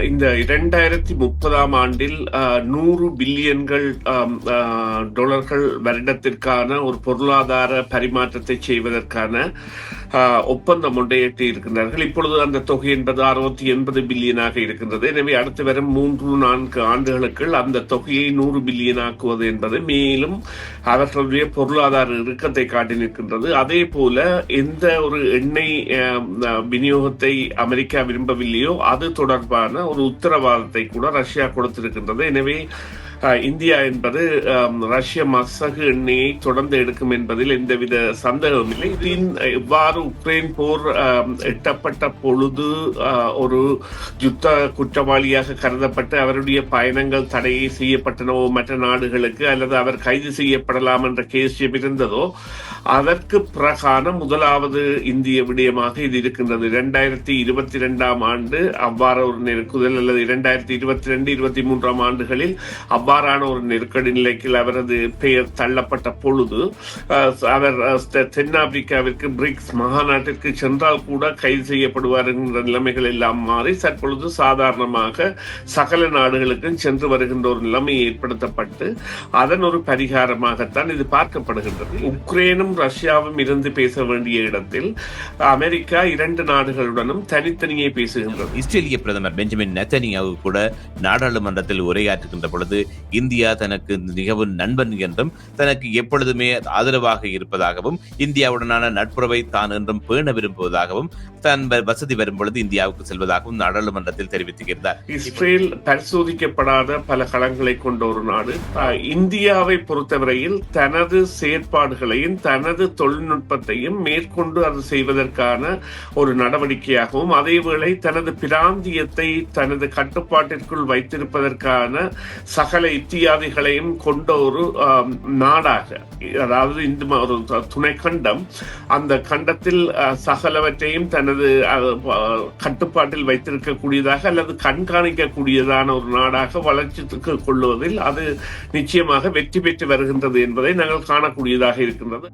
இந்த 2030ஆம் ஆண்டில் 100 பில்லியன்கள் டாலர்கள் வருடத்திற்கான ஒரு பொருளாதார பரிமாற்றத்தை செய்வதற்கான ஒப்பந்தம் ஒன்றை எட்டியிருக்கிறார்கள். இப்பொழுது அந்த தொகை என்பது 680 பில்லியனாக இருக்கின்றது. எனவே அடுத்து வரும் 3-4 ஆண்டுகளுக்குள் அந்த தொகையை 100 பில்லியன் ஆக்குவது என்பது மேலும் அவர்களுடைய பொருளாதார இறுக்கத்தை காட்டி நிற்கின்றது. அதே போல எந்த ஒரு எண்ணெய் விநியோகத்தை அமெரிக்கா விரும்பவில்லையோ அது தொடர்பான ஒரு உத்தரவாதத்தை கூட ரஷ்யா கொடுத்திருக்கின்றது. எனவே இந்தியா என்பது ரஷ்ய மசகு எண்ணெயை தொடர்ந்து எடுக்கும் என்பதில் எந்தவித சந்தேகமும் இல்லை. இவ்வாறு உக்ரைன் போர் எட்டப்பட்ட பொழுது ஒரு யுத்த குற்றவாளியாக கருதப்பட்டு அவருடைய பயணங்கள் தடை செய்யப்பட்டனவோ மற்ற நாடுகளுக்கு அல்லது அவர் கைது செய்யப்படலாம் என்ற கேசியம் இருந்ததோ அதற்கு பிரகான முதலாவது இந்திய விடயமாக இது இருக்கின்றது. 2022ஆம் ஆண்டு அவ்வாறு ஒரு நெருக்குதல் அல்லது 2022-23ஆம் ஆண்டுகளில் அவ்வாறான ஒரு நெருக்கடி நிலைக்கு அவரது பெயர் தள்ளப்பட்ட பொழுது அவர் தென்னாப்பிரிக்காவிற்கு பிரிக்ஸ் மகாநாட்டிற்கு சென்றால் கூட கைது செய்யப்படுவார் என்கிற நிலைமைகள் எல்லாம் மாறி தற்பொழுது சாதாரணமாக சகல நாடுகளுக்கும் சென்று வருகின்ற ஒரு நிலைமை ஏற்படுத்தப்பட்டு அதன் ஒரு பரிகாரமாகத்தான் இது பார்க்கப்படுகின்றது. உக்ரைனும் ரஷ்யாவும் இருந்து பேச வேண்டிய இடத்தில் அமெரிக்கா 2 நாடுகளுடனும் தனித்தனியே பேசுகின்றது. இஸ்ரேலிய பிரதமர் பெஞ்சமின் நெத்தனியாஹு கூட நாடாளுமன்றத்தில் உரையாற்றுகின்ற பொழுது இந்தியா தனக்கு மிகவும் நண்பன் என்றும் தனக்கு எப்பொழுதுமே ஆதரவாக இருப்பதாகவும் இந்தியாவுடனான நட்புறவை தான் என்றும் பேண விரும்புவதாகவும் தன் வசதி வரும் பொழுது இந்தியாவுக்கு செல்வதாகவும் நாடாளுமன்றத்தில் தெரிவித்திருக்கிறார். இஸ்ரேல் பரிசோதிக்கப்படாத பல களங்களை கொண்ட ஒரு நாடு. இந்தியாவை பொறுத்தவரையில் தனது செயற்பாடுகளையும் தனது தொழில்நுட்பத்தையும் மேற்கொண்டு அது செய்வதற்கான ஒரு நடவடிக்கையாகவும் அதேவேளை தனது பிராந்தியத்தை தனது கட்டுப்பாட்டிற்குள் வைத்திருப்பதற்கான சகல இத்தியாதிகளையும் கொண்ட ஒரு நாடாக, அதாவது இந்த ஒரு துணை கண்டம், அந்த கண்டத்தில் சகலவற்றையும் தனது கட்டுப்பாட்டில் வைத்திருக்கக்கூடியதாக அல்லது கண்காணிக்கக்கூடியதான ஒரு நாடாக வளர்ச்சிக்கு கொள்வதில் அது நிச்சயமாக வெற்றி பெற்று வருகின்றது என்பதை நாங்கள் காணக்கூடியதாக இருக்கின்றது.